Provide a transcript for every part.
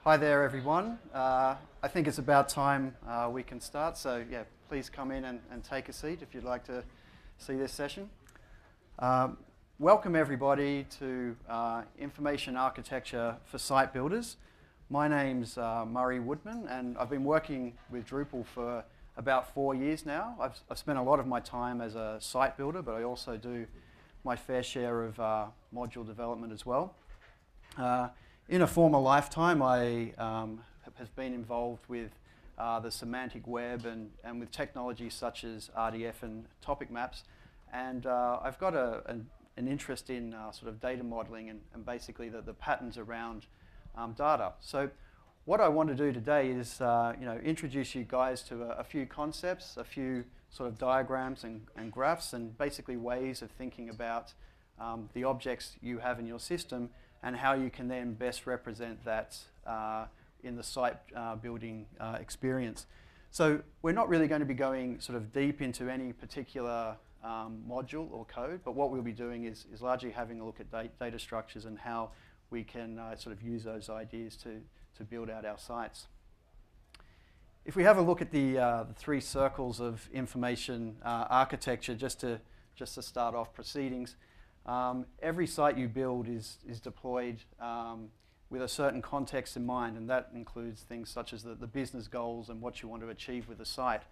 Hi there, everyone. I think it's about time we can start. So, yeah, please come in and take a seat if you'd like to see this session. Welcome, everybody, to Information Architecture for Site Builders. My name's Murray Woodman, and I've been working with Drupal for about 4 years now. I've spent a lot of my time as a site builder, but I also do my fair share of module development as well. In a former lifetime, I have been involved with the semantic web and with technologies such as RDF and topic maps. And I've got an interest in sort of data modeling and basically the patterns around data. So what I want to do today is introduce you guys to a few concepts, a few sort of diagrams and graphs, and basically ways of thinking about the objects you have in your system and how you can then best represent that in the site building experience. So we're not really going to be going sort of deep into any particular module or code, but what we'll be doing is largely having a look at data structures and how we can sort of use those ideas to build out our sites. If we have a look at the three circles of information architecture, just to start off proceedings, every site you build is deployed with a certain context in mind, and that includes things such as the business goals and what you want to achieve with the site.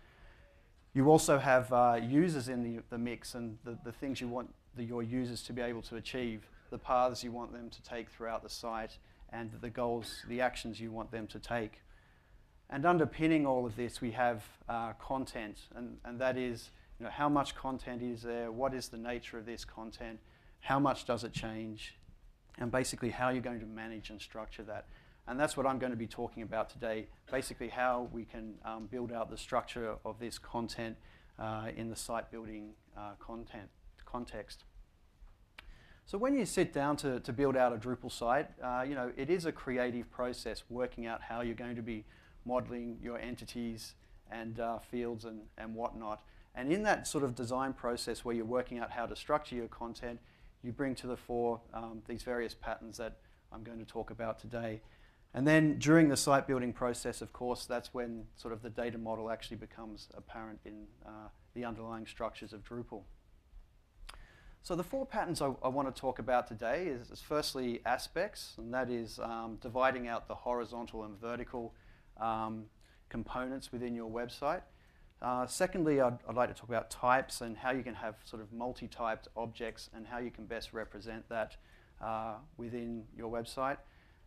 You also have users in the mix and the things you want your users to be able to achieve, the paths you want them to take throughout the site, and the goals, the actions you want them to take. And underpinning all of this, we have content, and that is, how much content is there, what is the nature of this content, how much does it change, and basically how you're going to manage and structure that. And that's what I'm going to be talking about today, basically how we can build out the structure of this content in the site building context. So when you sit down to build out a Drupal site, it is a creative process working out how you're going to be modeling your entities and fields and whatnot. And in that sort of design process where you're working out how to structure your content, you bring to the fore these various patterns that I'm going to talk about today. And then during the site building process, of course, that's when sort of the data model actually becomes apparent in the underlying structures of Drupal. So the four patterns I want to talk about today is firstly aspects, and that is dividing out the horizontal and vertical components within your website. Secondly, I'd like to talk about types and how you can have sort of multi-typed objects and how you can best represent that within your website.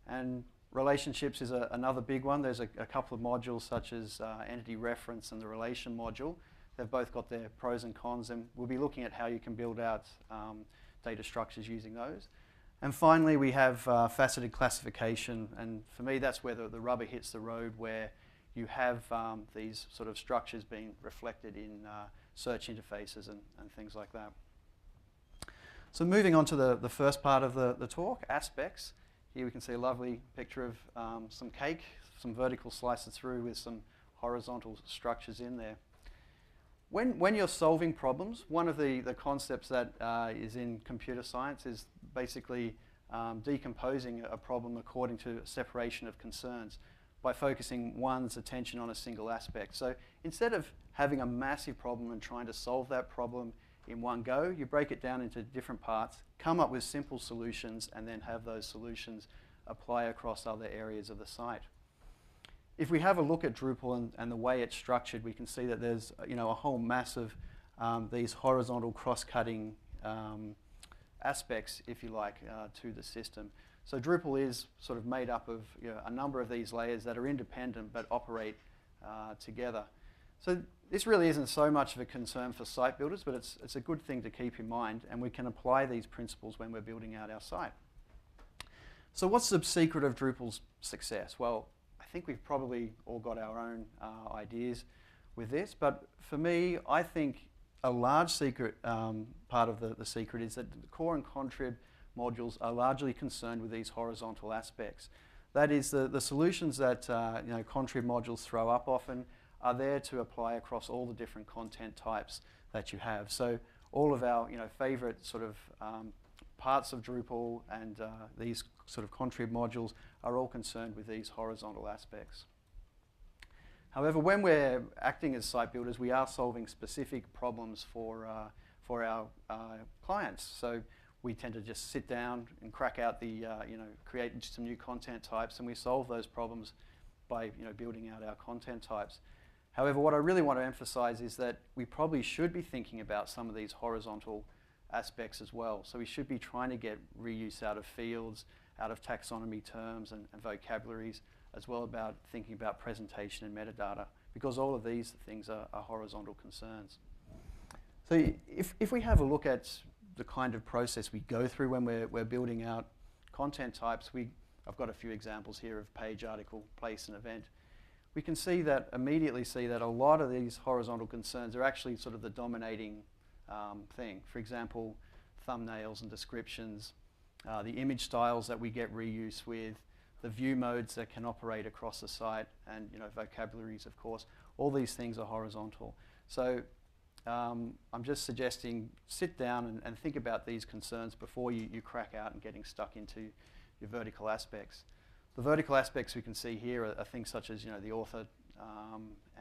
And relationships is another big one. There's a couple of modules such as entity reference and the relation module. They've both got their pros and cons, and we'll be looking at how you can build out data structures using those. And finally, we have faceted classification, and for me that's where the rubber hits the road, where you have these sort of structures being reflected in search interfaces and things like that. So moving on to the first part of the talk, aspects. Here we can see a lovely picture of some cake, some vertical slices through with some horizontal structures in there. When you're solving problems, one of the concepts that is in computer science is basically decomposing a problem according to separation of concerns, by focusing one's attention on a single aspect. So instead of having a massive problem and trying to solve that problem in one go, you break it down into different parts, come up with simple solutions, and then have those solutions apply across other areas of the site. If we have a look at Drupal and the way it's structured, we can see that there's a whole mass of these horizontal cross-cutting aspects, if you like, to the system. So Drupal is sort of made up of a number of these layers that are independent but operate together. So this really isn't so much of a concern for site builders, but it's a good thing to keep in mind, and we can apply these principles when we're building out our site. So what's the secret of Drupal's success? Well, I think we've probably all got our own ideas with this, but for me, I think a large secret, part of the secret is that the core and contrib modules are largely concerned with these horizontal aspects. That is, the solutions that contrib modules throw up often are there to apply across all the different content types that you have. So all of our favorite sort of parts of Drupal and these sort of contrib modules are all concerned with these horizontal aspects. However, when we're acting as site builders, we are solving specific problems for our clients. So we tend to just sit down and crack out the, create some new content types, and we solve those problems by building out our content types. However, what I really want to emphasize is that we probably should be thinking about some of these horizontal aspects as well. So we should be trying to get reuse out of fields, out of taxonomy terms and vocabularies, as well about thinking about presentation and metadata, because all of these things are horizontal concerns. So if we have a look at the kind of process we go through when we're building out content types, I've got a few examples here of page, article, place, and event. We can immediately see that a lot of these horizontal concerns are actually sort of the dominating thing. For example, thumbnails and descriptions, the image styles that we get reuse with, the view modes that can operate across the site, and vocabularies, of course. All these things are horizontal. So I'm just suggesting sit down and think about these concerns before you crack out and getting stuck into your vertical aspects. The vertical aspects we can see here are things such as the author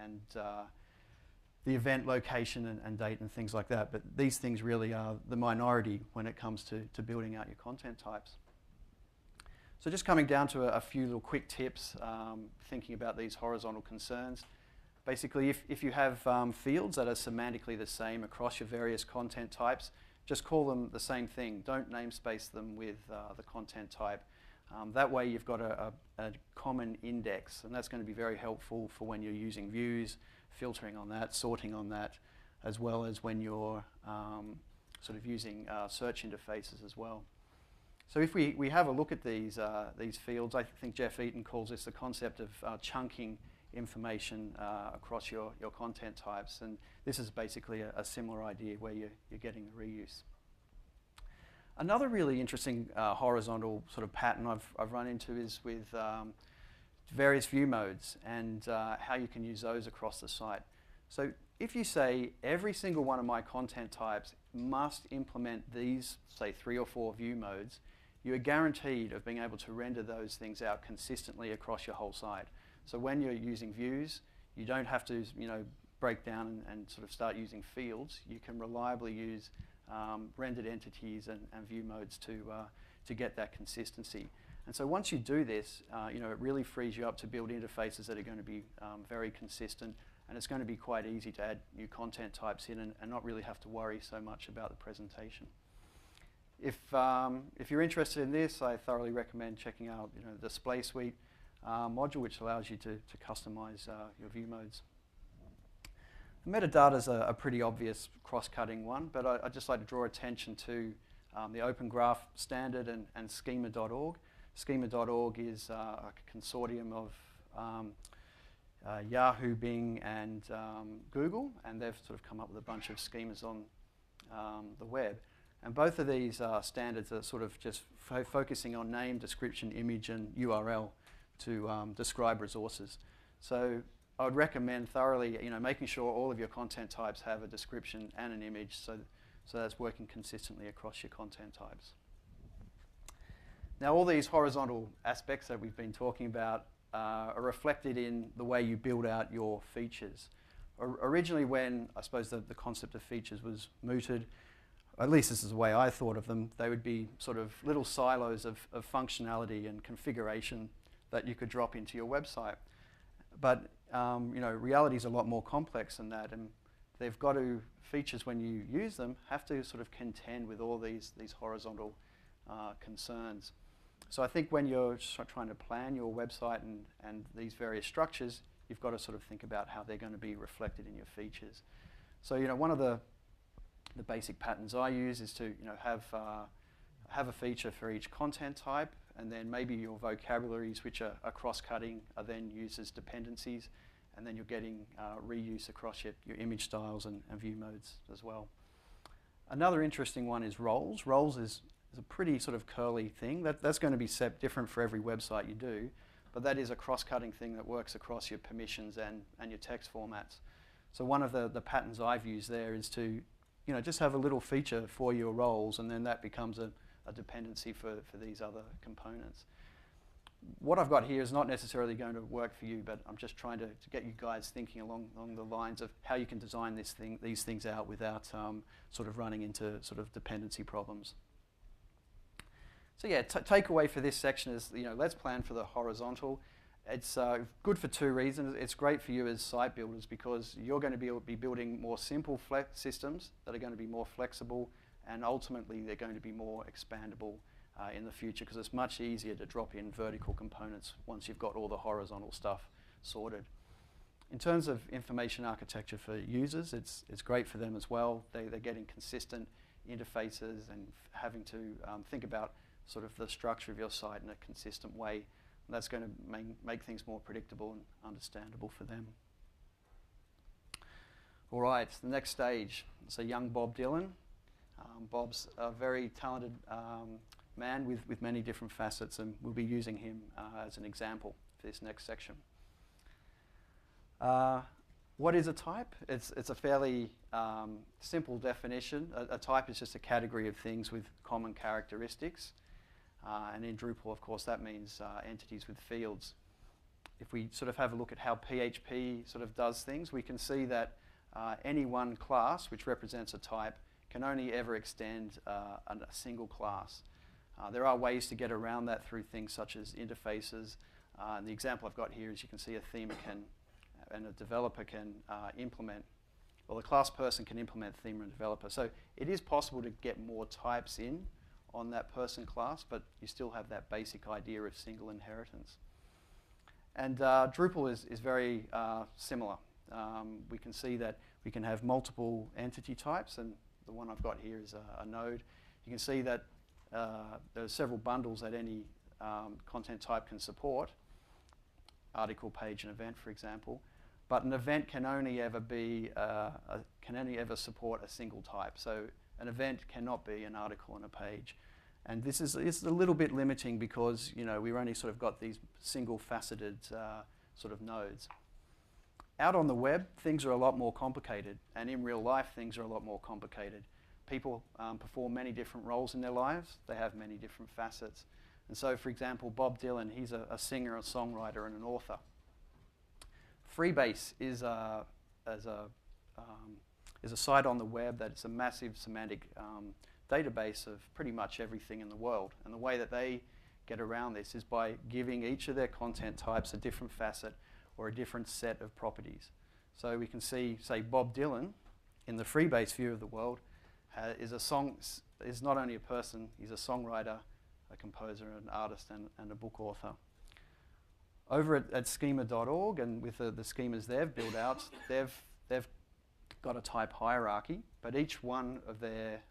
and the event location and date and things like that. But these things really are the minority when it comes to building out your content types. So just coming down to a few little quick tips, thinking about these horizontal concerns. Basically, if you have fields that are semantically the same across your various content types, just call them the same thing. Don't namespace them with the content type. That way you've got a common index, and that's going to be very helpful for when you're using views, filtering on that, sorting on that, as well as when you're sort of using search interfaces as well. So if we have a look at these fields, I think Jeff Eaton calls this the concept of chunking information across your content types, and this is basically a similar idea where you're getting the reuse. Another really interesting horizontal sort of pattern I've run into is with various view modes and how you can use those across the site. So if you say every single one of my content types must implement these, say, 3 or 4 view modes, you are guaranteed of being able to render those things out consistently across your whole site. So when you're using views, you don't have to break down and sort of start using fields. You can reliably use rendered entities and view modes to get that consistency. And so once you do this, it really frees you up to build interfaces that are going to be very consistent, and it's going to be quite easy to add new content types in and not really have to worry so much about the presentation. If you're interested in this, I thoroughly recommend checking out the Display Suite module, which allows you to customize your view modes. Metadata is a pretty obvious cross-cutting one, but I'd just like to draw attention to the Open Graph Standard and schema.org. Schema.org is a consortium of Yahoo, Bing, and Google, and they've sort of come up with a bunch of schemas on the web. And both of these standards are sort of just focusing on name, description, image, and URL to describe resources. So I would recommend thoroughly, making sure all of your content types have a description and an image, so that's working consistently across your content types. Now, all these horizontal aspects that we've been talking about are reflected in the way you build out your features. Originally, when I suppose the concept of features was mooted, at least this is the way I thought of them, they would be sort of little silos of functionality and configuration that you could drop into your website. But reality is a lot more complex than that, and they've got to, features when you use them, have to sort of contend with all these horizontal concerns. So I think when you're trying to plan your website and these various structures, you've got to sort of think about how they're going to be reflected in your features. So one of the basic patterns I use is to have a feature for each content type, and then maybe your vocabularies, which are cross-cutting, are then used as dependencies, and then you're getting reuse across your image styles and view modes as well. Another interesting one is roles. Roles is a pretty sort of curly thing. That's going to be set different for every website you do, but that is a cross-cutting thing that works across your permissions and your text formats. So one of the patterns I've used there is to just have a little feature for your roles, and then that becomes a a dependency for these other components. What I've got here is not necessarily going to work for you, but I'm just trying to get you guys thinking along the lines of how you can design these things out without sort of running into sort of dependency problems. So yeah, takeaway for this section is, let's plan for the horizontal. It's good for two reasons. It's great for you as site builders because you're going to be building more simple systems that are going to be more flexible, and ultimately they're going to be more expandable in the future because it's much easier to drop in vertical components once you've got all the horizontal stuff sorted. In terms of information architecture for users, it's great for them as well. They're getting consistent interfaces and having to think about sort of the structure of your site in a consistent way. And that's going to make things more predictable and understandable for them. All right, the next stage. So young Bob Dylan. Bob's a very talented man with many different facets, and we'll be using him as an example for this next section. What is a type? It's a fairly simple definition. A type is just a category of things with common characteristics. And in Drupal, of course, that means entities with fields. If we sort of have a look at how PHP sort of does things, we can see that any one class, which represents a type, can only ever extend a single class. There are ways to get around that through things such as interfaces. And the example I've got here is you can see a theme and a developer can implement, well, the class person can implement theme and developer. So it is possible to get more types in on that person class, but you still have that basic idea of single inheritance. And Drupal is very similar. We can see that we can have multiple entity types, and the one I've got here is a node. You can see that there are several bundles that any content type can support, article, page, and event, for example. But an event can only ever support a single type. So an event cannot be an article and a page. And this is a little bit limiting because we've only sort of got these single-faceted sort of nodes. Out on the web, things are a lot more complicated, and in real life, things are a lot more complicated. People perform many different roles in their lives. They have many different facets. And so, for example, Bob Dylan, he's a singer, a songwriter, and an author. Freebase is a site on the web that is a massive semantic database of pretty much everything in the world. And the way that they get around this is by giving each of their content types a different facet or a different set of properties. So we can see, say, Bob Dylan in the Freebase view of the world is not only a person, he's a songwriter, a composer, an artist, and a book author. Over at schema.org and with the schemas they've built out, they've got a type hierarchy, but each one of their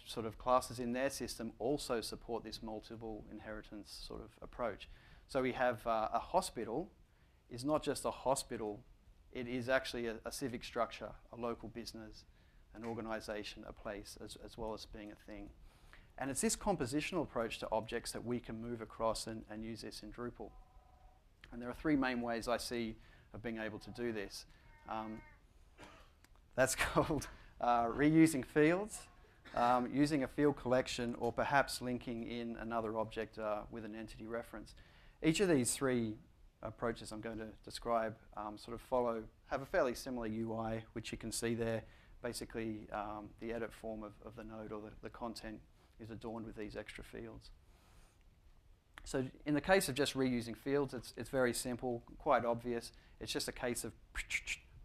sort of classes in their system also support this multiple inheritance sort of approach. So we have a hospital is not just a hospital, it is actually a civic structure, a local business, an organization, a place, as well as being a thing. And it's this compositional approach to objects that we can move across and use this in Drupal. And there are three main ways I see of being able to do this. That's called reusing fields, using a field collection, or perhaps linking in another object with an entity reference. Each of these three approaches I'm going to describe sort of have a fairly similar UI, which you can see there. Basically, the edit form of the node or the content is adorned with these extra fields. So in the case of just reusing fields, it's very simple, quite obvious. It's just a case of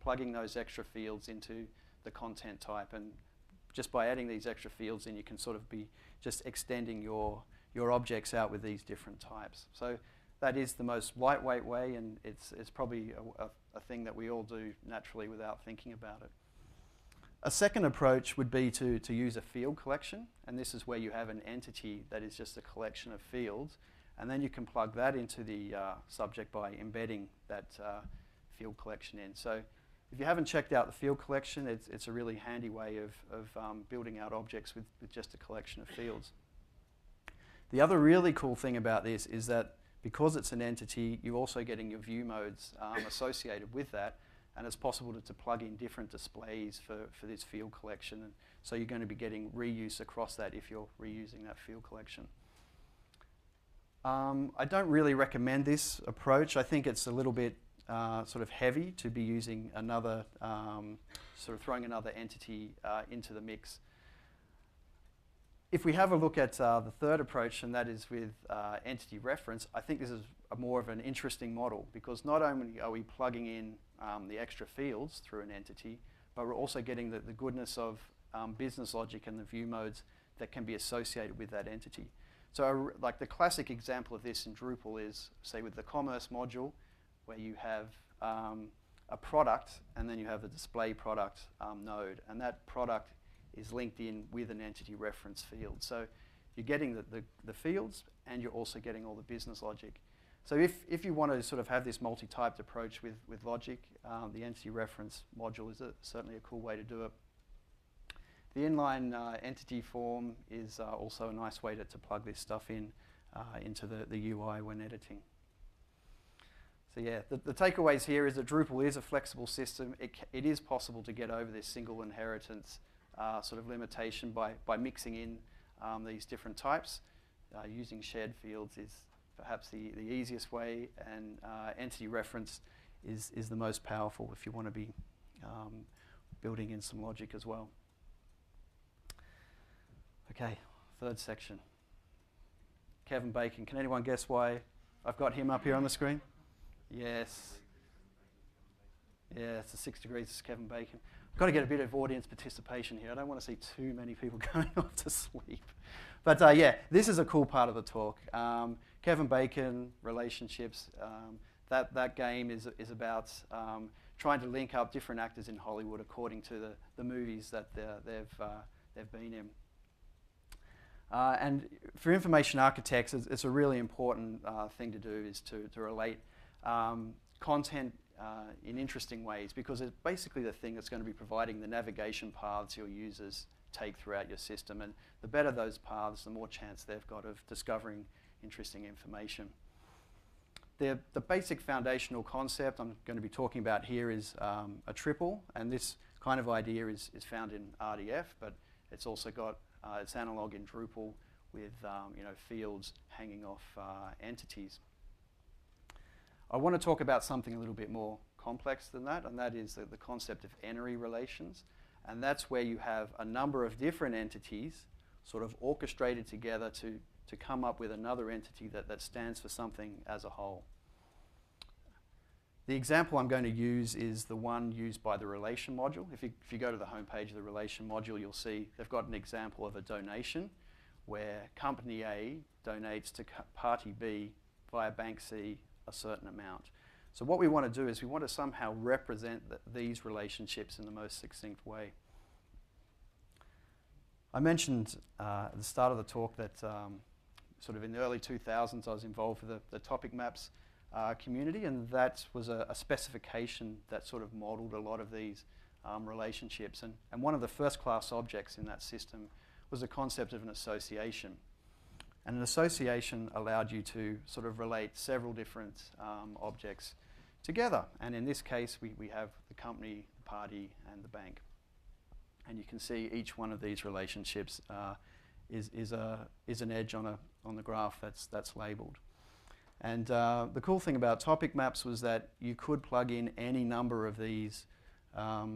plugging those extra fields into the content type, and just by adding these extra fields in, you can sort of be just extending your objects out with these different types. So that is the most lightweight way, and it's probably a thing that we all do naturally without thinking about it. A second approach would be to use a field collection, and this is where you have an entity that is just a collection of fields, and then you can plug that into the subject by embedding that field collection in. So if you haven't checked out the field collection, it's a really handy way of building out objects with just a collection of fields. The other really cool thing about this is that because it's an entity, you're also getting your view modes associated with that. and it's possible to plug in different displays for this field collection. And so you're going to be getting reuse across that if you're reusing that field collection. I don't really recommend this approach. I think it's a little bit sort of heavy to be using another, sort of throwing another entity into the mix. If we have a look at the third approach, and that is with entity reference, I think this is more of an interesting model, because not only are we plugging in the extra fields through an entity, but we're also getting the goodness of business logic and the view modes that can be associated with that entity. So like the classic example of this in Drupal is, say, with the commerce module, where you have a product and then you have a display product node, and that product is linked in with an entity reference field. So you're getting the fields, and you're also getting all the business logic. So if you want to sort of have this multi-typed approach with logic, the entity reference module is certainly a cool way to do it. The inline entity form is also a nice way to plug this stuff in into the UI when editing. So yeah, the takeaways here is that Drupal is a flexible system. It is possible to get over this single inheritance sort of limitation by mixing in these different types. Using shared fields is perhaps the easiest way, and entity reference is the most powerful if you want to be building in some logic as well. Okay, third section. Kevin Bacon. Can anyone guess why I've got him up here on the screen? Yes. Yeah, it's the 6 degrees of Kevin Bacon. I've got to get a bit of audience participation here. I don't want to see too many people going off to sleep. But yeah, this is a cool part of the talk. Kevin Bacon, relationships. That game is about trying to link up different actors in Hollywood according to the movies that they've been in. And for information architects, it's a really important thing to do, is to relate content in interesting ways, because it's basically the thing that's going to be providing the navigation paths your users take throughout your system. And the better those paths, the more chance they've got of discovering interesting information. The basic foundational concept I'm going to be talking about here is a triple, and this kind of idea is found in RDF, but it's also got its analog in Drupal with fields hanging off entities. I want to talk about something a little bit more complex than that, and that is the concept of n-ary relations. And that's where you have a number of different entities sort of orchestrated together to come up with another entity that stands for something as a whole. The example I'm going to use is the one used by the relation module. If you go to the homepage of the relation module, you'll see they've got an example of a donation where company A donates to party B via bank C a certain amount. So what we want to do is we want to somehow represent these relationships in the most succinct way. I mentioned at the start of the talk that sort of in the early 2000s I was involved with the topic maps community, and that was a specification that sort of modeled a lot of these relationships. And one of the first class objects in that system was the concept of an association. And an association allowed you to sort of relate several different objects together. And in this case, we have the company, the party, and the bank. And you can see each one of these relationships is an edge on the graph that's labeled. And the cool thing about topic maps was that you could plug in any number of these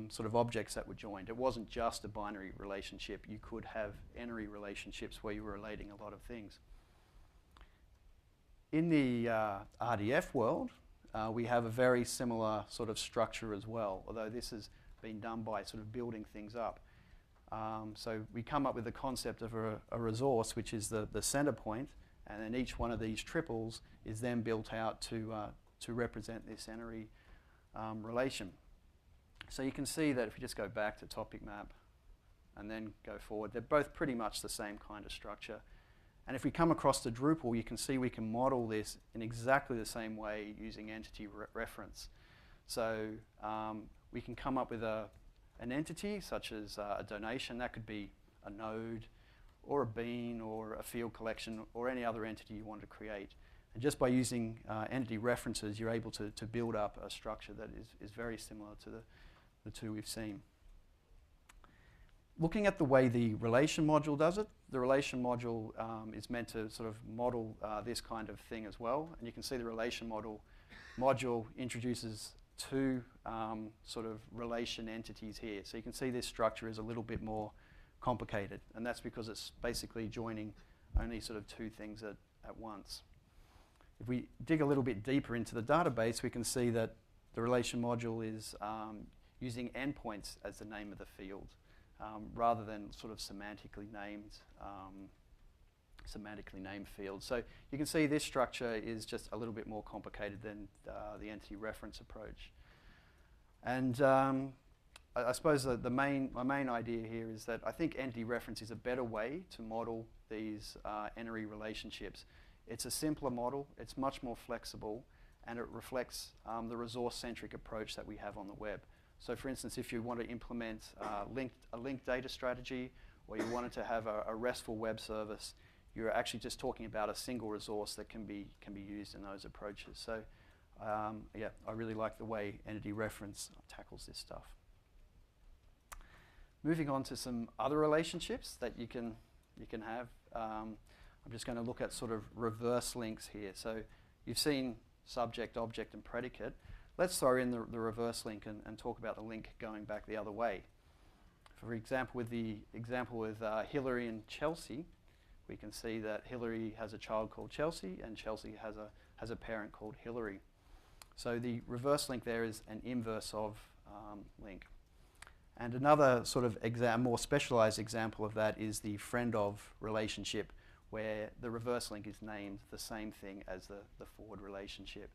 sort of objects that were joined. It wasn't just a binary relationship. You could have n-ary relationships where you were relating a lot of things. In the RDF world, we have a very similar sort of structure as well, although this has been done by sort of building things up. So we come up with the concept of a resource, which is the center point, and then each one of these triples is then built out to represent this n-ary relation. So you can see that if you just go back to topic map and then go forward, they're both pretty much the same kind of structure. And if we come across to Drupal, you can see we can model this in exactly the same way using entity reference. So we can come up with an entity such as a donation. That could be a node or a bean or a field collection or any other entity you want to create. And just by using entity references, you're able to build up a structure that is very similar to the two we've seen. Looking at the way the relation module does it, the relation module is meant to sort of model this kind of thing as well. And you can see the relation module introduces two sort of relation entities here. So you can see this structure is a little bit more complicated, and that's because it's basically joining only sort of two things at once. If we dig a little bit deeper into the database, we can see that the relation module is using endpoints as the name of the field, rather than sort of semantically named fields. So you can see this structure is just a little bit more complicated than the entity reference approach. And I suppose my main idea here is that I think entity reference is a better way to model these n-ary relationships. It's a simpler model, it's much more flexible, and it reflects the resource-centric approach that we have on the web. So for instance, if you want to implement a linked data strategy, or you wanted to have a RESTful web service, you're actually just talking about a single resource that can be used in those approaches. So yeah, I really like the way entity reference tackles this stuff. Moving on to some other relationships that you can have. I'm just going to look at sort of reverse links here. So you've seen subject, object, and predicate. Let's throw in the reverse link and talk about the link going back the other way. For example, with the example with Hillary and Chelsea, we can see that Hillary has a child called Chelsea, and Chelsea has a parent called Hillary. So the reverse link there is an inverse of link. And another sort of more specialized example of that is the friend of relationship, where the reverse link is named the same thing as the forward relationship.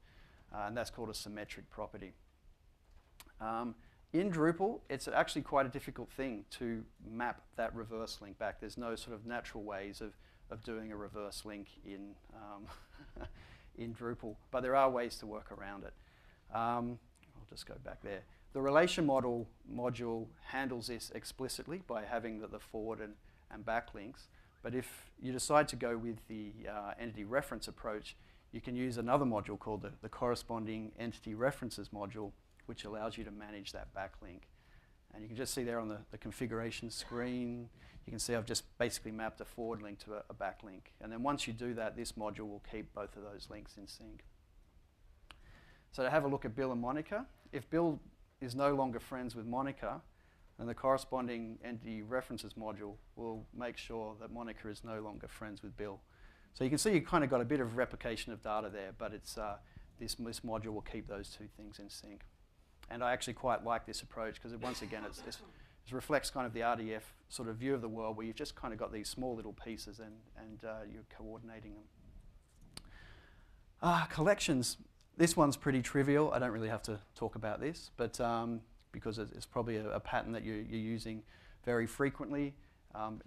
And that's called a symmetric property. In Drupal, it's actually quite a difficult thing to map that reverse link back. There's no sort of natural ways of doing a reverse link in, in Drupal, but there are ways to work around it. I'll just go back there. The relation module handles this explicitly by having the forward and back links. But if you decide to go with the entity reference approach, you can use another module called the corresponding entity references module, which allows you to manage that backlink. And you can just see there on the configuration screen, you can see I've just basically mapped a forward link to a backlink. And then once you do that, this module will keep both of those links in sync. So to have a look at Bill and Monica, if Bill is no longer friends with Monica, then the corresponding entity references module will make sure that Monica is no longer friends with Bill. So you can see you kind of got a bit of replication of data there, but it's, this module will keep those two things in sync. And I actually quite like this approach because once again it reflects kind of the RDF sort of view of the world where you've just kind of got these small little pieces and you're coordinating them. Collections. This one's pretty trivial. I don't really have to talk about this, but because it's probably a pattern that you're using very frequently,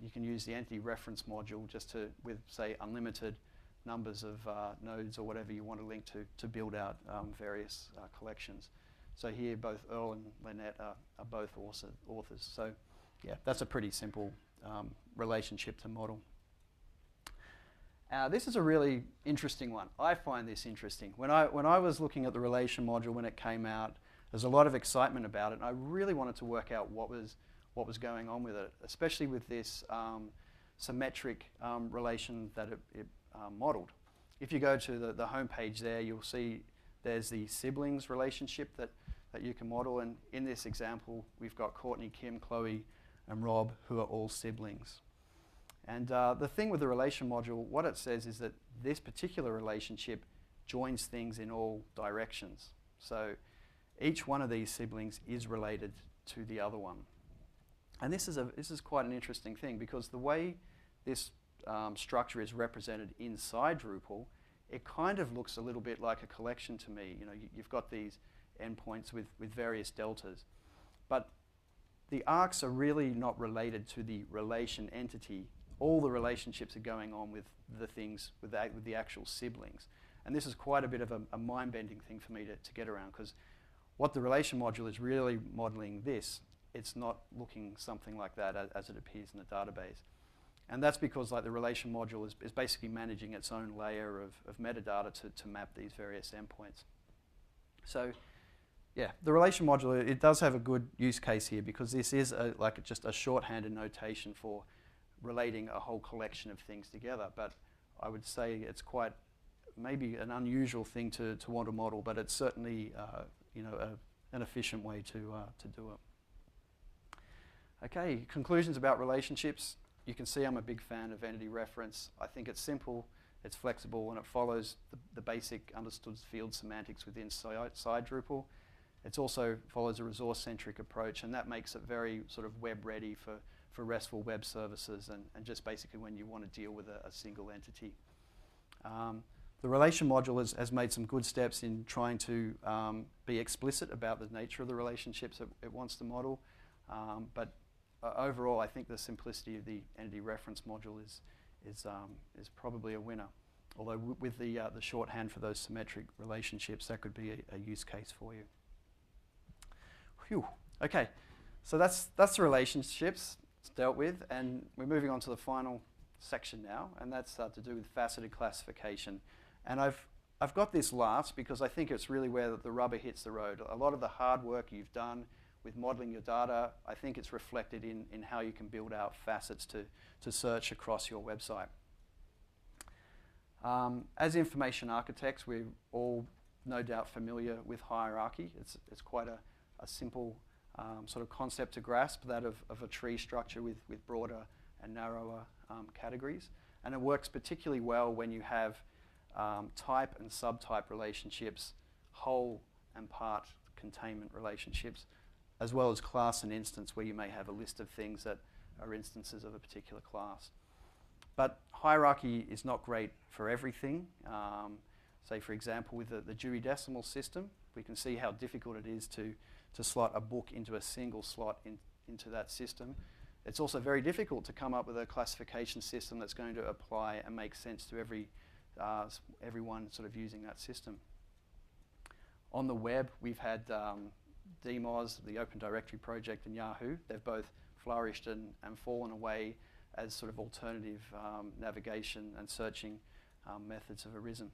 you can use the entity reference module just with say unlimited numbers of nodes or whatever you want to link to build out various collections. So here both Earl and Lynette are both authors. So yeah, that's a pretty simple relationship to model. This is a really interesting one. I find this interesting. When I was looking at the relation module when it came out, there's a lot of excitement about it, and I really wanted to work out what was going on with it, especially with this symmetric relation that it modeled. If you go to the home page there, you'll see there's the siblings relationship that you can model, and in this example, we've got Courtney, Kim, Chloe, and Rob, who are all siblings. And the thing with the relation module, what it says is that this particular relationship joins things in all directions. So each one of these siblings is related to the other one. And this is quite an interesting thing because the way this structure is represented inside Drupal, it kind of looks a little bit like a collection to me. You know, you've got these endpoints with various deltas. But the arcs are really not related to the relation entity. All the relationships are going on with the things, with the actual siblings. And this is quite a bit of a mind-bending thing for me to get around, because what the relation module is really modeling this, it's not looking something like that as it appears in the database. And that's because like the relation module is basically managing its own layer of metadata to map these various endpoints. So yeah, the relation module, it does have a good use case here because this is just a shorthanded notation for relating a whole collection of things together. But I would say it's quite maybe an unusual thing to want to model, but it's certainly an efficient way to do it. Okay, conclusions about relationships. You can see I'm a big fan of entity reference. I think it's simple, it's flexible, and it follows the basic understood field semantics within side Drupal. It also follows a resource-centric approach, and that makes it very sort of web-ready for RESTful web services and just basically when you want to deal with a single entity. The relation module has made some good steps in trying to be explicit about the nature of the relationships it wants to model, but overall, I think the simplicity of the entity reference module is probably a winner. Although with the shorthand for those symmetric relationships, that could be a use case for you. Phew. Okay, so that's the relationships it's dealt with, and we're moving on to the final section now, and that's to do with faceted classification. And I've got this last because I think it's really where the rubber hits the road. A lot of the hard work you've done with modeling your data, I think it's reflected in how you can build out facets to search across your website. As information architects, we're all no doubt familiar with hierarchy. It's quite a simple sort of concept to grasp, that of a tree structure with broader and narrower categories. And it works particularly well when you have type and subtype relationships, whole and part containment relationships, as well as class and instance, where you may have a list of things that are instances of a particular class. But hierarchy is not great for everything. Say, for example, with the Dewey Decimal System, we can see how difficult it is to slot a book into a single slot into that system. It's also very difficult to come up with a classification system that's going to apply and make sense to everyone sort of using that system. On the web, we've had DMOZ, the Open Directory Project, and Yahoo. They've both flourished and fallen away as sort of alternative navigation and searching methods have arisen.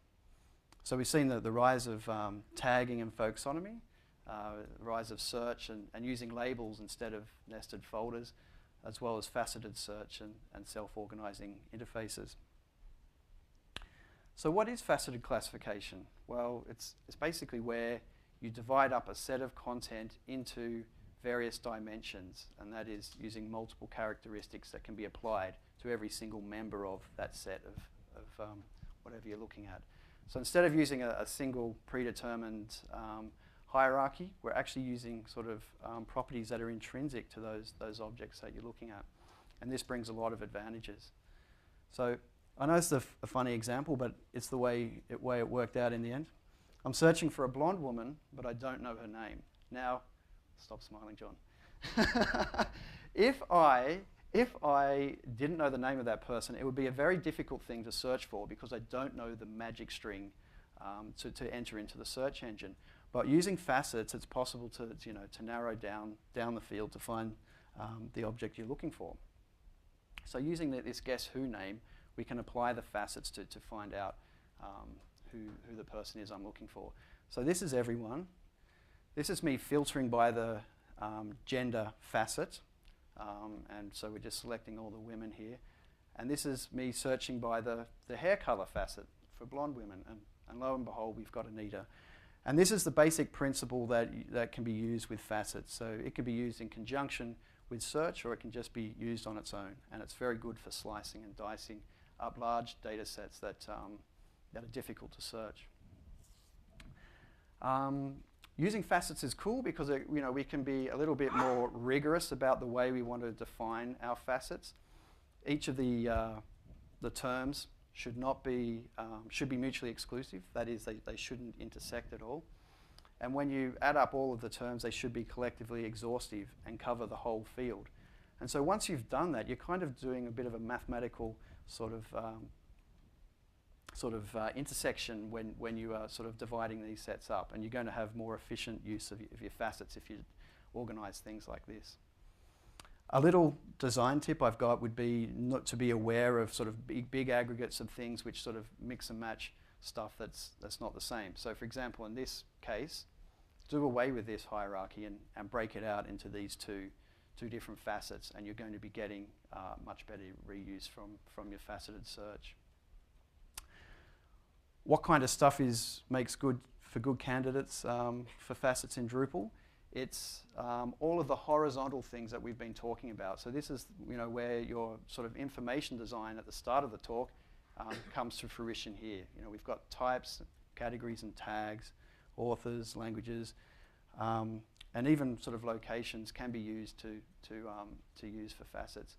So we've seen the rise of tagging and folksonomy, the rise of search and using labels instead of nested folders, as well as faceted search and self-organizing interfaces. So what is faceted classification? Well, it's basically where you divide up a set of content into various dimensions, and that is using multiple characteristics that can be applied to every single member of that set of whatever you're looking at. So instead of using a single predetermined hierarchy, we're actually using sort of properties that are intrinsic to those objects that you're looking at. And this brings a lot of advantages. So I know it's a funny example, but it's the way it worked out in the end. I'm searching for a blonde woman, but I don't know her name. Now, stop smiling, John. If I didn't know the name of that person, it would be a very difficult thing to search for because I don't know the magic string to enter into the search engine. But using facets, it's possible to narrow down the field to find the object you're looking for. So using this guess who name, we can apply the facets to find out who the person is I'm looking for. So this is everyone. This is me filtering by the gender facet. And so we're just selecting all the women here. And this is me searching by the hair color facet for blonde women. And lo and behold, we've got Anita. And this is the basic principle that can be used with facets. So it can be used in conjunction with search, or it can just be used on its own. And it's very good for slicing and dicing up large data sets that are difficult to search. Using facets is cool because we can be a little bit more rigorous about the way we want to define our facets. Each of the terms should be mutually exclusive. That is, they shouldn't intersect at all. And when you add up all of the terms, they should be collectively exhaustive and cover the whole field. And so once you've done that, you're kind of doing a bit of a mathematical sort of intersection when you are sort of dividing these sets up, and you're going to have more efficient use of your facets if you organize things like this. A little design tip I've got would be not to be aware of sort of big aggregates of things which sort of mix and match stuff that's not the same. So for example, in this case, do away with this hierarchy and break it out into these two different facets, and you're going to be getting much better reuse from your faceted search. What kind of stuff makes good for good candidates for facets in Drupal? It's all of the horizontal things that we've been talking about. So this is where your sort of information design at the start of the talk comes to fruition here. We've got types, categories and tags, authors, languages, and even sort of locations can be used to use for facets.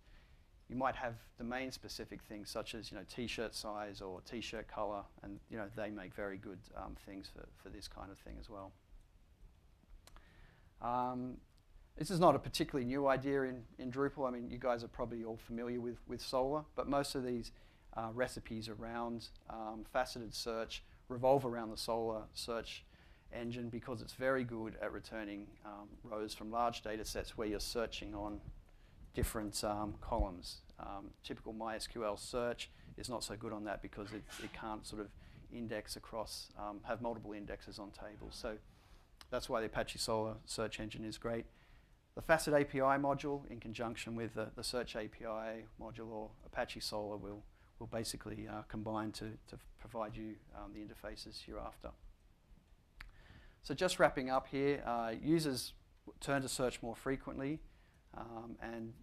You might have domain-specific things such as t-shirt size or t-shirt color, and they make very good things for this kind of thing as well. This is not a particularly new idea in Drupal. I mean, you guys are probably all familiar with Solr, but most of these recipes around faceted search revolve around the Solr search engine because it's very good at returning rows from large data sets where you're searching on different columns. Typical MySQL search is not so good on that because it can't sort of index across, have multiple indexes on tables. So that's why the Apache Solr search engine is great. The Facet API module, in conjunction with the Search API module or Apache Solr, will basically combine to provide you the interfaces you're after. So just wrapping up here, users turn to search more frequently, and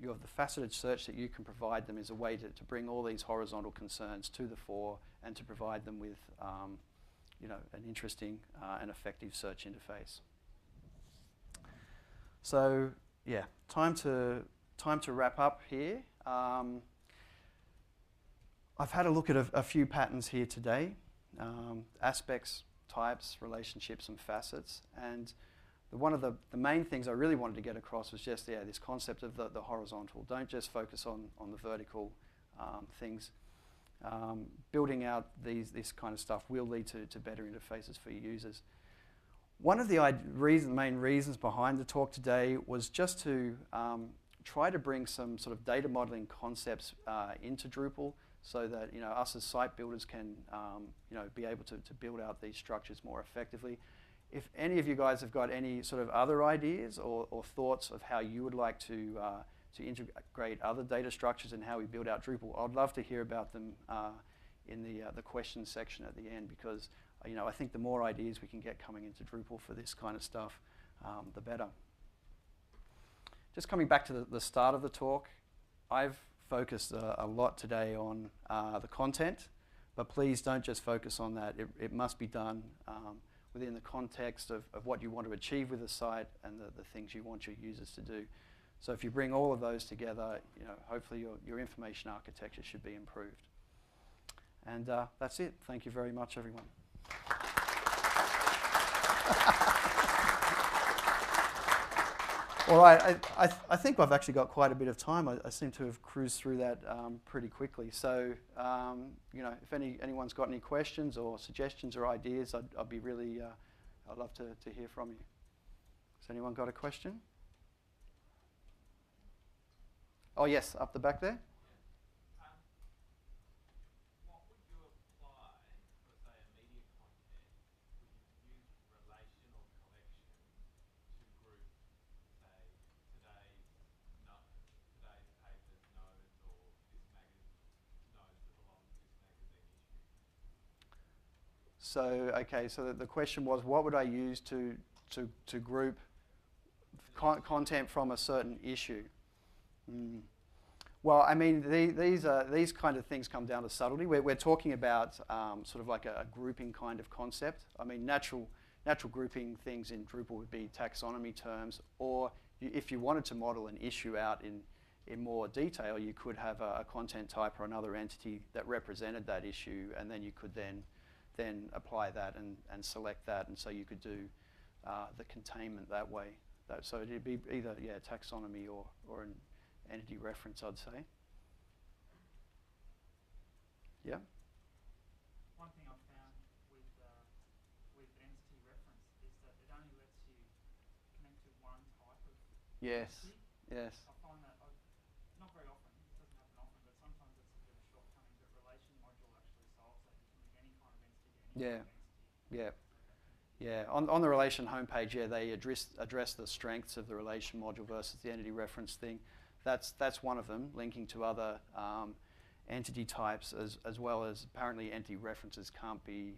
you have the faceted search that you can provide them is a way to bring all these horizontal concerns to the fore and to provide them with an interesting and effective search interface. So yeah, time to wrap up here. I've had a look at a few patterns here today, aspects, types, relationships, and facets. And one of the main things I really wanted to get across was just this concept of the horizontal. Don't just focus on the vertical things. Building out this kind of stuff will lead to better interfaces for your users. One of the main reasons behind the talk today was just to try to bring some sort of data modeling concepts into Drupal so that us as site builders can be able to build out these structures more effectively. If any of you guys have got any sort of other ideas or thoughts of how you would like to integrate other data structures and how we build out Drupal, I'd love to hear about them in the questions section at the end, because I think the more ideas we can get coming into Drupal for this kind of stuff, the better. Just coming back to the start of the talk, I've focused a lot today on the content, but please don't just focus on that. It must be done within the context of what you want to achieve with the site and the things you want your users to do. So if you bring all of those together, hopefully your information architecture should be improved. And that's it. Thank you very much, everyone. All right, I think I've actually got quite a bit of time. I seem to have cruised through that pretty quickly. So, if anyone's got any questions or suggestions or ideas, I'd be really, I'd love to hear from you. Has anyone got a question? Oh yes, up the back there. So, okay, so the question was, what would I use to group content from a certain issue? Well, I mean, these kind of things come down to subtlety. We're talking about sort of like a grouping kind of concept. I mean, natural grouping things in Drupal would be taxonomy terms, or if you wanted to model an issue out in more detail, you could have a content type or another entity that represented that issue, and then you could then apply that and select that, and so you could do the containment that way. So it'd be either taxonomy or an entity reference, I'd say. Yeah. One thing I've found with entity reference is that it only lets you connect to one type of yes. entity. Yes. I find that not very often. This doesn't happen often, but sometimes it's a bit of a shortcoming. That relation module actually solves that. You can link any kind of entity to any Yeah. kind of entity. Yeah. So that can be Yeah, on the relation homepage, yeah, they address the strengths of the relation module versus the entity reference thing. That's one of them, linking to other entity types as well as apparently entity references can't be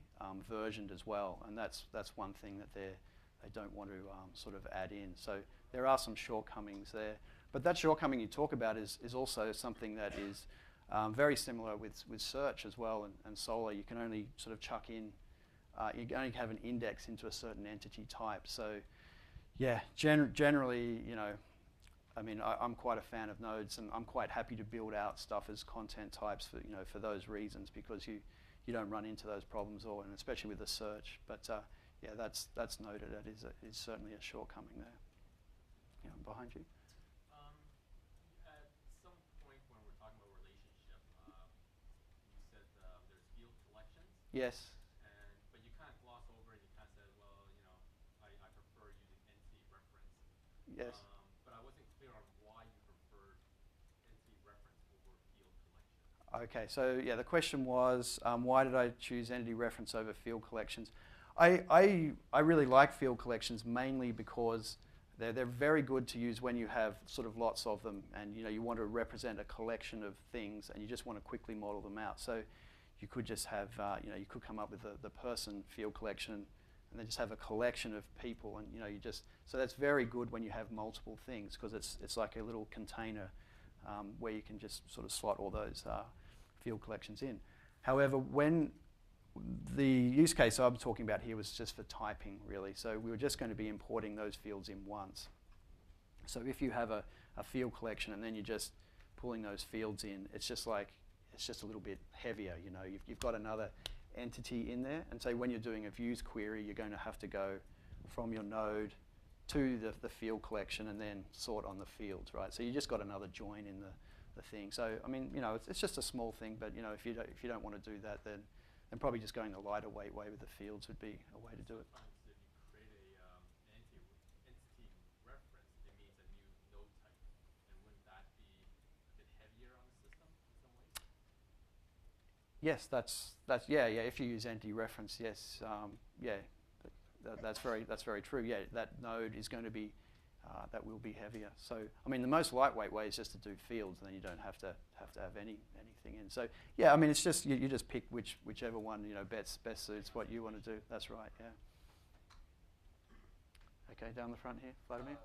versioned as well, and that's one thing that they don't want to sort of add in. So there are some shortcomings there, but that shortcoming you talk about is also something that is very similar with search as well and Solr. You can only sort of chuck in. You only have an index into a certain entity type. So, yeah, generally, you know, I mean, I'm quite a fan of nodes, and I'm quite happy to build out stuff as content types for for those reasons, because you don't run into those problems, and especially with the search. But yeah, that's noted. That is certainly a shortcoming there. Yeah, behind you. At some point when we're talking about relationship, you said there's field collections. Yes. But you kind of gloss over it. You kind of said, well, I prefer using entity reference. Yes. But I wasn't clear on why you preferred entity reference over field collection. Okay, so yeah, the question was, why did I choose entity reference over field collections? I really like field collections mainly because they're very good to use when you have sort of lots of them, and you want to represent a collection of things, and you just want to quickly model them out. So you could just have, you could come up with the person field collection, and then just have a collection of people, and so that's very good when you have multiple things, because it's like a little container where you can just sort of slot all those field collections in. However, when the use case I'm talking about here was just for typing, really. So we were just going to be importing those fields in once. So if you have a field collection and then you're just pulling those fields in, it's just a little bit heavier. You've got another entity in there, and so when you're doing a views query, you're going to have to go from your node to the field collection and then sort on the fields, right? So you just got another join in the thing. So I mean, it's just a small thing, but if you don't want to do that, then probably just going the lighter weight way with the fields would be a way to do it. Sometimes if you create an entity reference, it means a new node type, and wouldn't that be a bit heavier on the system in some ways? Yes, that's yeah. If you use entity reference, yes, yeah, that's very true. Yeah, that node is going to be that will be heavier. So I mean, the most lightweight way is just to do fields, and then you don't have to have anything in. So yeah, I mean, it's just you just pick whichever one best suits what you want to do. That's right. Yeah. Okay, down the front here, Vladimir.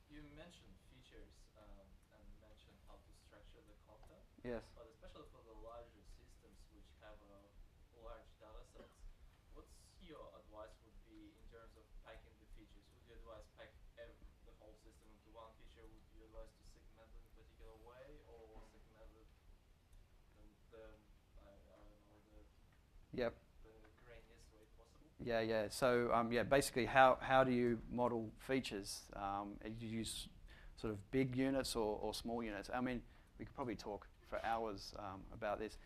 You mentioned features and mentioned how to structure the content. Yes. But especially for the larger systems which have large data sets, what's your advice would be in terms of packing the features? Would you advise pack the whole system into one feature? Would you advise to segment it in a particular way, or segment it Yep. the grainiest way possible? Yeah. So yeah, basically, how do you model features? Do you use sort of big units or small units? I mean, we could probably talk for hours about this.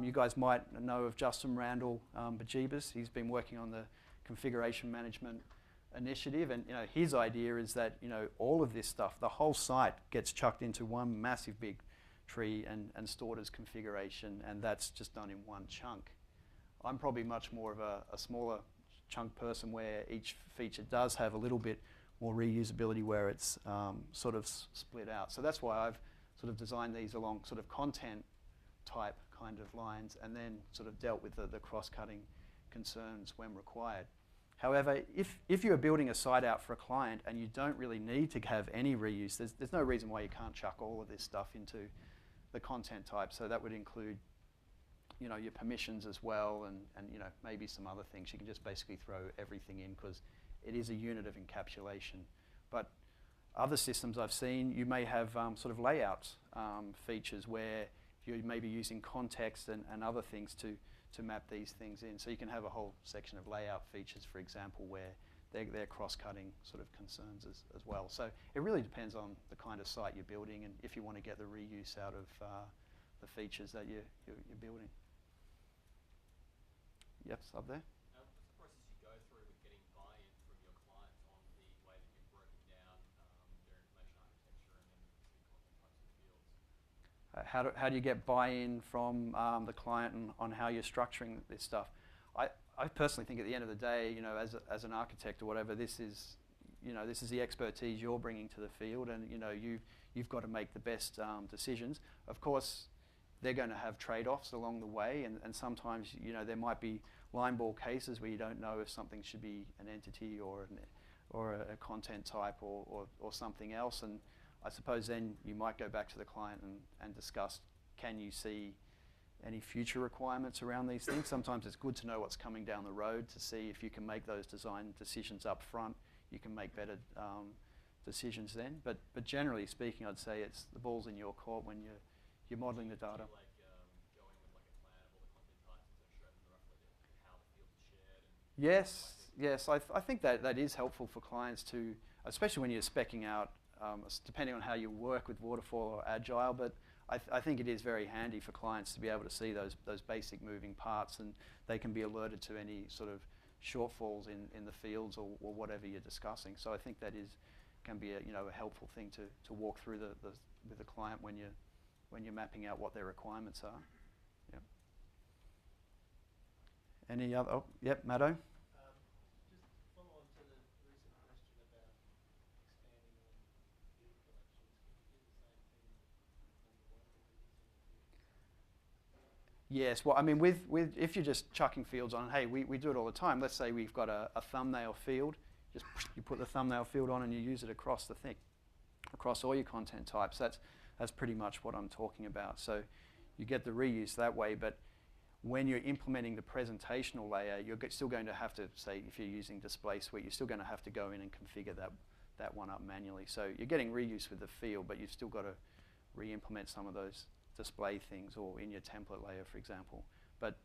You guys might know of Justin Randall Bajibas. He's been working on the configuration management initiative, and his idea is that all of this stuff, the whole site, gets chucked into one massive big tree and stored as configuration, and that's just done in one chunk. I'm probably much more of a smaller chunk person, where each feature does have a little bit more reusability, where it's sort of split out. So that's why I've sort of designed these along sort of content type kind of lines, and then sort of dealt with the cross-cutting concerns when required. However, if you're building a site out for a client and you don't really need to have any reuse, there's no reason why you can't chuck all of this stuff into the content type. So that would include your permissions as well, and maybe some other things. You can just basically throw everything in, because it is a unit of encapsulation. But other systems I've seen, you may have sort of layout features where you're maybe using context and other things to map these things in. So you can have a whole section of layout features, for example, where they're cross-cutting sort of concerns as well. So it really depends on the kind of site you're building, and if you want to get the reuse out of the features that you're building. Yep, up there. What's the process you go through with getting buy-in from your clients on the way that you've broken down their information architecture and then How do you get buy-in from the client on how you're structuring this stuff? I personally think at the end of the day, as an architect or whatever, this is the expertise you're bringing to the field, and you've got to make the best decisions. Of course, they're going to have trade-offs along the way, and sometimes there might be line ball cases where you don't know if something should be an entity or a content type or something else, and I suppose then you might go back to the client and discuss, can you see any future requirements around these things? Sometimes it's good to know what's coming down the road to see if you can make those design decisions up front. You can make better decisions then. But generally speaking, I'd say it's the ball's in your court when you're modeling the data. Like going with like a plan of all the content types and sort of showing them roughly how the fields are shared. Yes. I think that is helpful for clients to, especially when you're speccing out, depending on how you work with waterfall or agile. But I think it is very handy for clients to be able to see those basic moving parts, and they can be alerted to any sort of shortfalls in the fields or whatever you're discussing. So I think that can be a helpful thing to walk through with the client when you're mapping out what their requirements are. Yeah. Any other? Oh, yep, Maddo. Just follow on to the recent question about expanding on field collections. Can you do the same thing on the one that you're using the field? Yes, well, I mean, with if you're just chucking fields on, hey, we do it all the time. Let's say we've got a thumbnail field. Just you put the thumbnail field on and you use it across the thing, across all your content types. That's pretty much what I'm talking about. So you get the reuse that way, but when you're implementing the presentational layer, you're still going to have to, say, if you're using Display Suite, you're still going to have to go in and configure that one up manually. So you're getting reuse with the field, but you've still got to re-implement some of those display things, or in your template layer, for example. But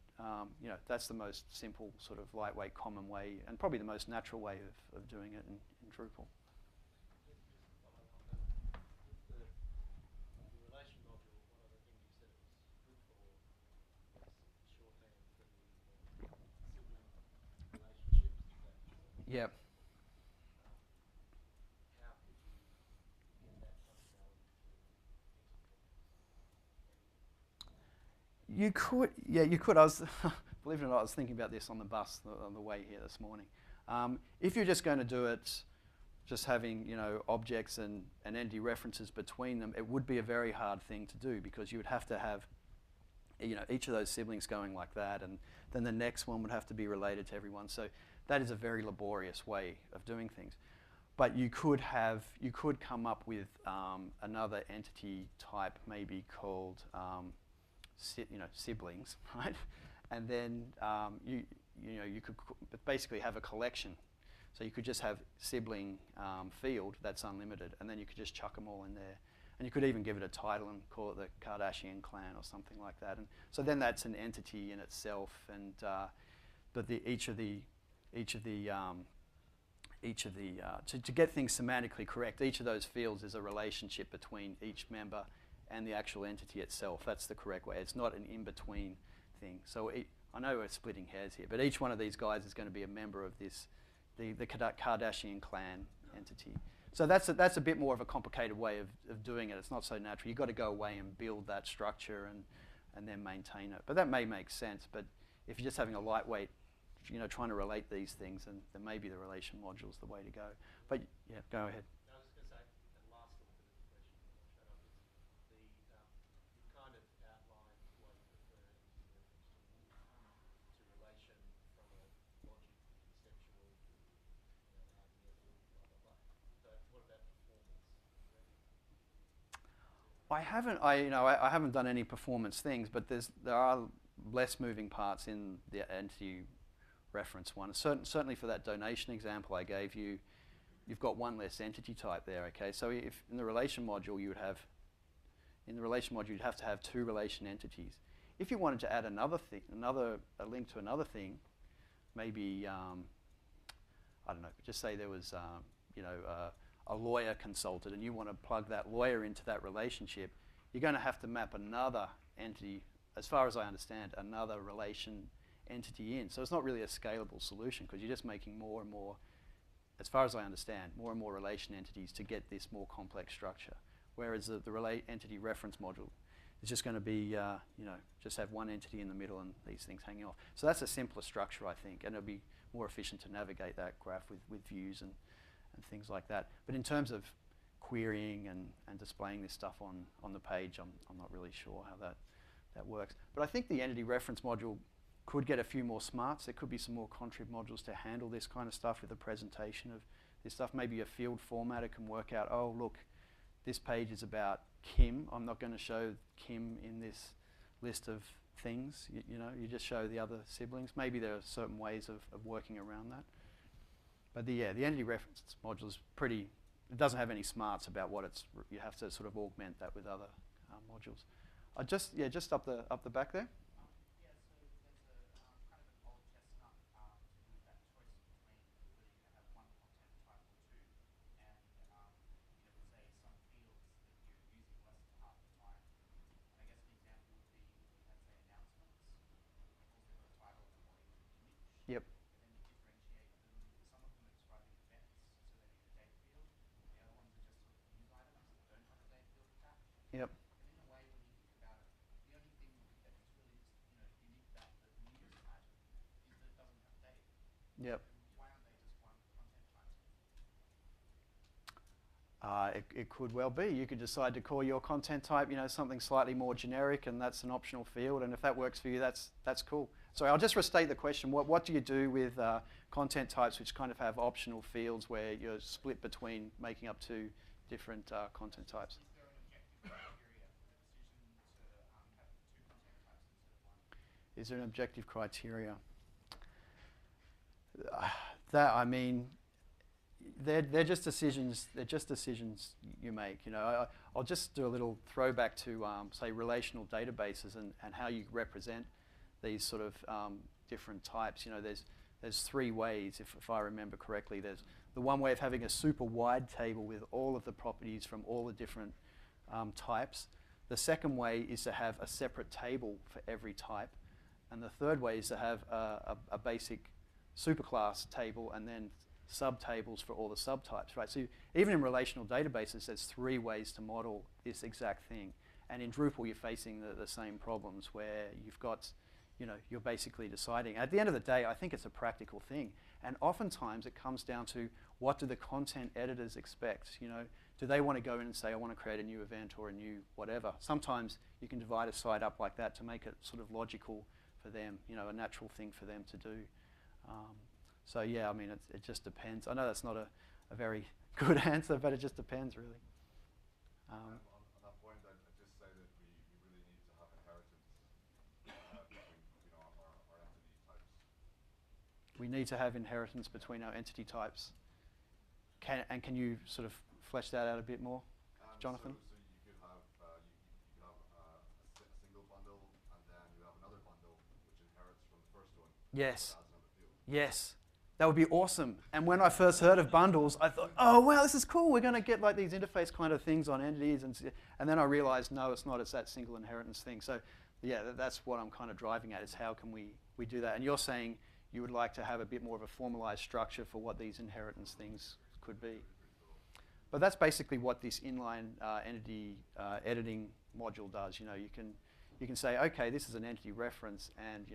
that's the most simple, sort of lightweight, common way, and probably the most natural way of doing it in Drupal. Just follow on the relation module. One of the things you said it was good for was shorthand for the sibling relationships. Is that Yeah. how could you get that functionality to export? You could, yeah, you could. I was, believe it or not, I was thinking about this on the bus on the way here this morning. If you're just going to do it, just having objects and entity references between them, it would be a very hard thing to do, because you would have to have each of those siblings going like that, and then the next one would have to be related to everyone. So that is a very laborious way of doing things. But you could come up with another entity type, maybe called siblings, right? And then you could basically have a collection. So you could just have sibling field that's unlimited, and then you could just chuck them all in there. And you could even give it a title and call it the Kardashian clan or something like that. And so then that's an entity in itself. And but to get things semantically correct, each of those fields is a relationship between each member and the actual entity itself. That's the correct way. It's not an in-between thing. So I know we're splitting hairs here, but each one of these guys is going to be a member of the Kardashian clan entity. So that's a bit more of a complicated way of doing it. It's not so natural. You've got to go away and build that structure and then maintain it. But that may make sense. But if you're just having a lightweight, trying to relate these things, then maybe the relation module is the way to go. But yeah, go ahead. I was just going to say, the last little bit of the question before I shut up is you kind of outlined why you prefer entity reference to relation from a logic conceptual to RDF, blah blah blah. So what about performance? I haven't done any performance things, but there are less moving parts in the entity reference one. Certainly for that donation example I gave you, you've got one less entity type there. Okay, so if in the relation module you'd have to have two relation entities. If you wanted to add another thing, a link to another thing, maybe I don't know. Just say there was a lawyer consulted, and you want to plug that lawyer into that relationship. You're going to have to map another entity, as far as I understand, another relation entity in. So it's not really a scalable solution, because you're just making more and more, as far as I understand, more and more relation entities to get this more complex structure. Whereas the entity reference module It's just going to be, just have one entity in the middle and these things hanging off. So that's a simpler structure, I think, and it'll be more efficient to navigate that graph with views and things like that. But in terms of querying and displaying this stuff on the page, I'm not really sure how that works. But I think the entity reference module could get a few more smarts. There could be some more contrib modules to handle this kind of stuff with the presentation of this stuff. Maybe a field formatter can work out, oh, look, this page is about Kim. I'm not going to show Kim in this list of things. You just show the other siblings. Maybe there are certain ways of working around that. But the entity reference module is pretty, it doesn't have any smarts about what it's, you have to sort of augment that with other modules. Just up the back there. Yeah, so there's a kind of an old chestnut to do with that choice between whether you can have one content type or two, and say some fields that you're using less than half the time. And I guess an example would be if you had, say, announcements. Of course, they've got a title and a body with an image. Yep. And then you differentiate them. Some of them are describing events, so they need a date field. The other ones are just sort of news items that don't have a date field attached. Yep. And in a way, when you think about it, the only thing that is really unique about the news item is that it doesn't have date. Yep. Why aren't they just one content type? It could well be. You could decide to call your content type, something slightly more generic, and that's an optional field. And if that works for you, that's cool. So I'll just restate the question. What do you do with content types which kind of have optional fields where you're split between making up two different content types? Is there an objective criteria for the decision to have two content types instead of one? Is there an objective criteria? They're just decisions. They're just decisions you make. I'll just do a little throwback to say relational databases and how you represent these sort of different types. There's three ways, if I remember correctly. There's the one way of having a super wide table with all of the properties from all the different types. The second way is to have a separate table for every type, and the third way is to have a basic superclass table and then subtables for all the subtypes, right? So even in relational databases, there's three ways to model this exact thing. And in Drupal, you're facing the same problems where you've got, you're basically deciding. At the end of the day, I think it's a practical thing. And oftentimes it comes down to what do the content editors expect? Do they want to go in and say, I want to create a new event or a new whatever? Sometimes you can divide a site up like that to make it sort of logical for them, a natural thing for them to do. So yeah, it just depends. I know that's not a very good answer, but it just depends, really. On that point, I'd just say that we really need to have inheritance between our entity types. We need to have inheritance between our entity types. Can you sort of flesh that out a bit more, Jonathan? So you could have a single bundle, and then you have another bundle which inherits from the first one. Yes. Adds another field. Yes. That would be awesome. And when I first heard of bundles, I thought, oh, wow, this is cool. We're going to get like these interface kind of things on entities. And then I realized, no, it's not. It's that single inheritance thing. So yeah, that's what I'm kind of driving at, is how can we do that? And you're saying you would like to have a bit more of a formalized structure for what these inheritance things could be. But that's basically what this inline entity editing module does. You can say, okay, this is an entity reference, and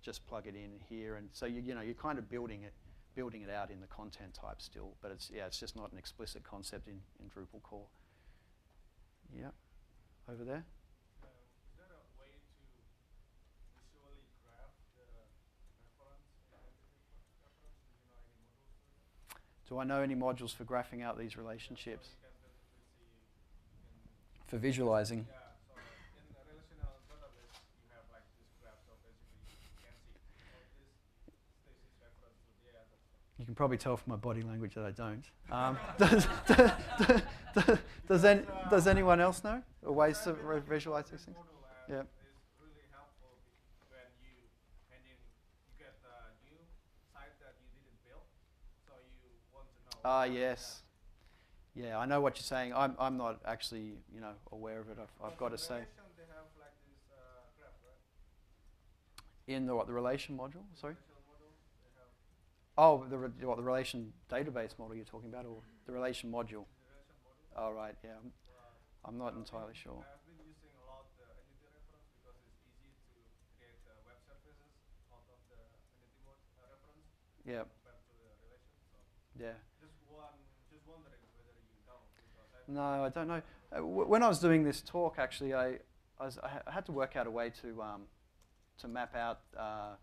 just plug it in here, and so you're kind of building it out in the content type still, but it's just not an explicit concept in Drupal core. Yeah, over there. Is there a way to visually graph the reference, identity reference? Do you know any modules for that? Do I know any modules for graphing out these relationships? So you can basically see For visualizing. yeah, so in a relational database, you have like this graph, so basically you can see, oh, this is reference to the other stuff. You can probably tell from my body language that I don't. Does anyone else know ways to visualize these things? Yeah. It's really helpful when you get a new site that you didn't build, so you want to know. Yes. Yeah, I know what you're saying. I'm not actually aware of it. I've got to say. They have like this graph, right? In the relation module, sorry. Relational model, they have Oh, the relation database model you're talking about, or the relation module? the relation model. Oh, right. Yeah, I'm not entirely sure. I've been using a lot the Yeah. compared to the relation. So Yeah. just wondering whether you don't, because No, I don't know. When I was doing this talk, actually, I had to work out a way to map out. Come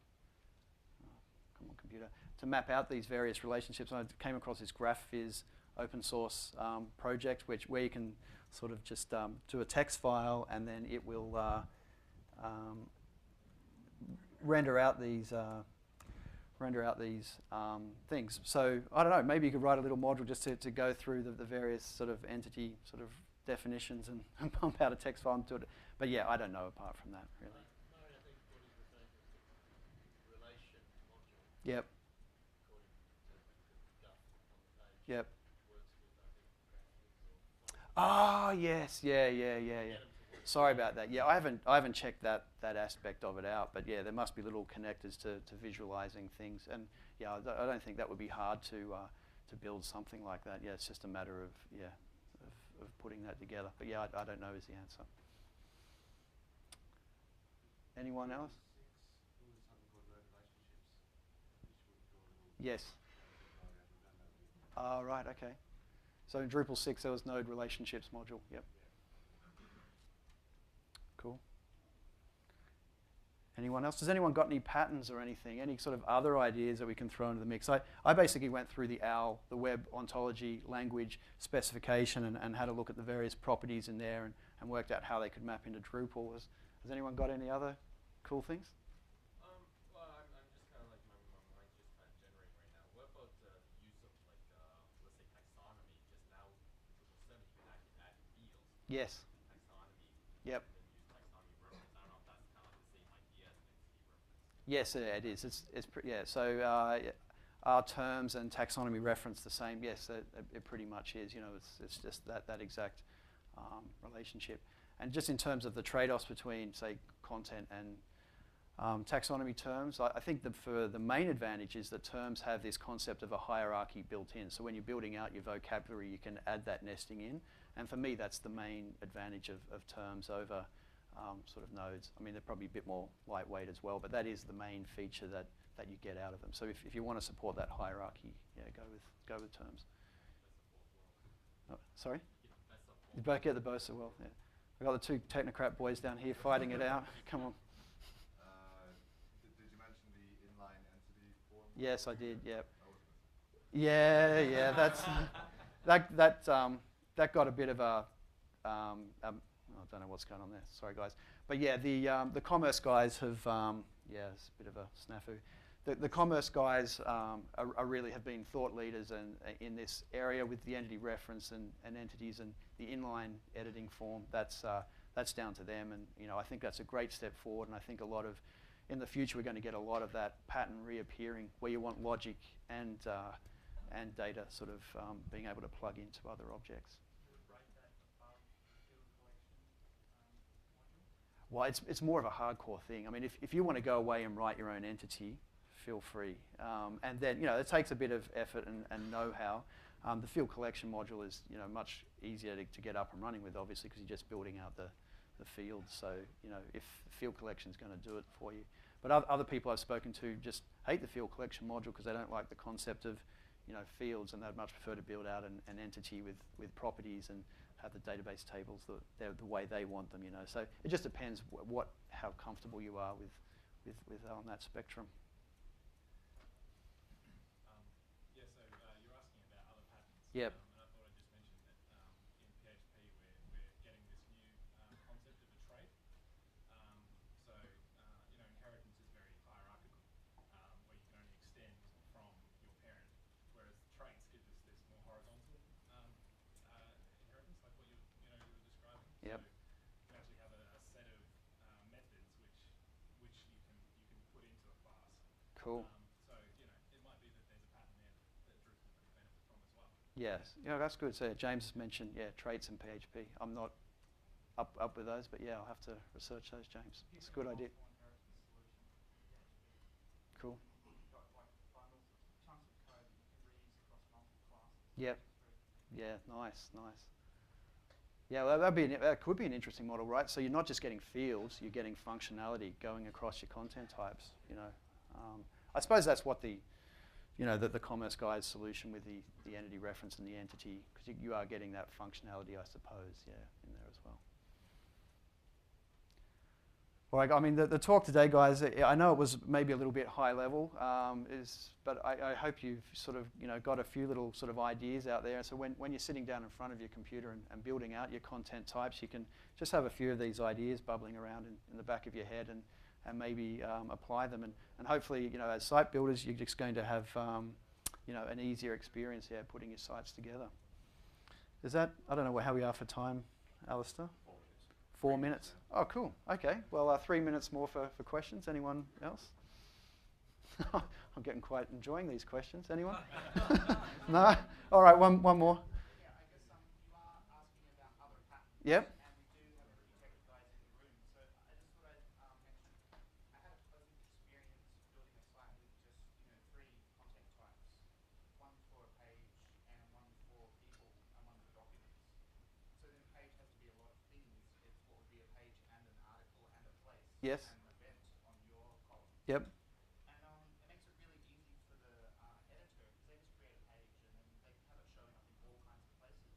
on, computer. To map out these various relationships, and I came across this GraphViz open source project, where you can sort of just do a text file, and then it will render out these things. So I don't know. Maybe you could write a little module just to go through the various sort of entity sort of definitions and pump out a text file and do it. But yeah, I don't know apart from that really. Murray, I think what he's referring to is the relation module. Yep. According to the Duff on the page. Yep. Works with, I think, GraphViz or. Oh yes, yeah. Sorry about that. Yeah, I haven't checked that aspect of it out, but yeah, there must be little connectors to visualizing things, and yeah, I don't think that would be hard to build something like that. Yeah, it's just a matter of of putting that together. But yeah, I don't know is the answer. Anyone else? Yes. Right. Okay. So in Drupal 6 there was node relationships module. Yep. Cool. Anyone else? Has anyone got any patterns or anything? Any sort of other ideas that we can throw into the mix? I basically went through the OWL, the web ontology language specification, and had a look at the various properties in there and worked out how they could map into Drupal. Has anyone got any other cool things? Well, I'm just kind of like my mind's just kind of generating right now. What about the use of like let's say taxonomy? Just now with Drupal 7, you can actually add fields. Yes. Taxonomy. Yep. And then use taxonomy reference. I don't know if that's kind of the same idea as an entity reference. Yes, it is. Yeah. So are terms and taxonomy reference the same? Yes, it pretty much is. You know, it's just that exact relationship. And just in terms of the trade-offs between, say, content and taxonomy terms, I think for the main advantage is that terms have this concept of a hierarchy built in. So when you're building out your vocabulary, you can add that nesting in. And for me, that's the main advantage of terms over sort of nodes. I mean, they're probably a bit more lightweight as well, but that is the main feature that you get out of them. So if you want to support that hierarchy, yeah, go with terms. Oh, sorry? You both get the both so well. Yeah. I've got the two technocrat boys down here fighting it out. Come on. Did you mention the inline entity form? Yes, I did. Yep. I was Yeah. That got a bit of a. I don't know what's going on there. Sorry, guys. But yeah, the commerce guys have. It's a bit of a snafu. The commerce guys really have been thought leaders in this area with the entity reference and entities and the inline editing form. That's down to them, and you know, I think that's a great step forward. And I think in the future we're going to get a lot of that pattern reappearing, where you want logic and data sort of being able to plug into other objects. Well, it's more of a hardcore thing. I mean, if you want to go away and write your own entity, feel free. And then, you know, it takes a bit of effort and know-how. The field collection module is, you know, much easier to get up and running with, obviously, because you're just building out the fields. So, you know, if field collection is going to do it for you. But other people I've spoken to just hate the field collection module because they don't like the concept of, you know, fields, and they'd much prefer to build out an entity with properties and have the database tables the way they want them, you know. So it just depends how comfortable you are with on that spectrum. So you're asking about other patterns. Yep. And I thought I'd just mention that in PHP we're getting this new concept of a trait. So you know, inheritance is very hierarchical, where you can only extend from your parent, whereas traits give us this more horizontal inheritance, like what you were describing. Yep. So you can actually have a set of methods which you can put into a class. Cool. So you know, it might be that there's a pattern there that Drupal could benefit from as well. Yes. Yeah, that's good. So James has mentioned traits in PHP. I'm not up with those, but yeah, I'll have to research those, James. It's a good idea. Cool. You've got like bundles of chunks of code that you can reuse across multiple classes. Yep. Yeah, nice. Yeah, well, that could be an interesting model, right? So you're not just getting fields, you're getting functionality going across your content types, you know. I suppose that's what the you know, the Commerce Guide solution with the entity reference and the entity, because you are getting that functionality, I suppose, yeah, in there as well. All right, I mean, the talk today, guys, I know it was maybe a little bit high level, but I hope you've sort of, you know, got a few little sort of ideas out there. So when you're sitting down in front of your computer and building out your content types, you can just have a few of these ideas bubbling around in the back of your head and maybe apply them. And hopefully, you know, as site builders, you're just going to have, you know, an easier experience, yeah, putting your sites together. Is that, I don't know how we are for time, Alistair? 4 minutes. Oh, cool. Okay. Well, 3 minutes more for questions. Anyone else? I'm getting quite enjoying these questions. Anyone? No? All right, one more. Yeah, I guess you are asking about other patterns. Yep. And we do have pretty tech guys in the room. So I just thought I'd mention, I had a pleasant experience building a site with just, you know, 3 content types. One for a page and one for people and one for documents. So then page has to be a lot of things. It's what would be a page and an article and a place. Yes. And an event on your column. Yep. And it makes it really easy for the editor, because they just create a page and then they can have it showing up in all kinds of places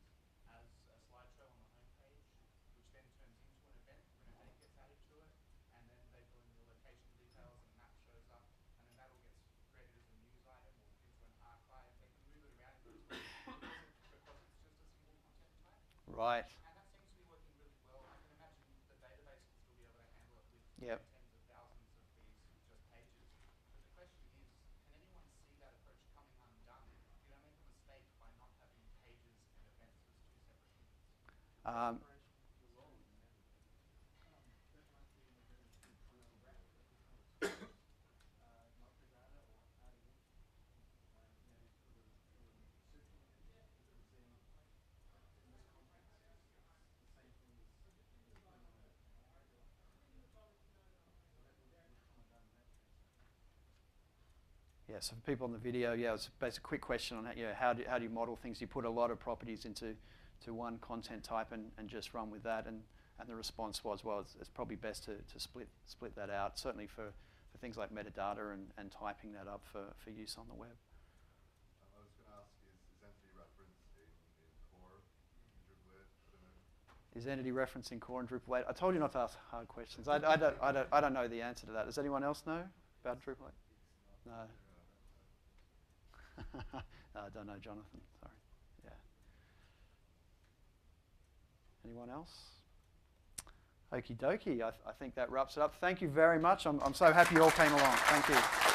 as a slideshow on the home page, which then turns into an event when a date gets added to it, and then they fill in the location details and a map shows up, and then that all gets created as a news item or into an archive. They can move it around in those ways because it's just a single content type. Right. And that seems to be working really well. I can imagine the database will still be able to handle it with Yep. tens of thousands of these just pages. But the question is, can anyone see that approach coming undone? Did I make a mistake by not having pages and events as 2 separate things? Yeah, so for people on the video, yeah, it's basically a quick question on how do you model things? You put a lot of properties into one content type and just run with that, and the response was, well, it's probably best to split that out, certainly for things like metadata and typing that up for use on the web. I was going to ask, is entity reference in core in Drupal 8 at the minute? Is entity reference in core in Drupal 8? I told you not to ask hard questions. I don't know the answer to that. Does anyone else know about Drupal 8? No. No, I don't know, Jonathan. Sorry. Yeah. Anyone else? Okie dokie. I think that wraps it up. Thank you very much. I'm so happy you all came along. Thank you.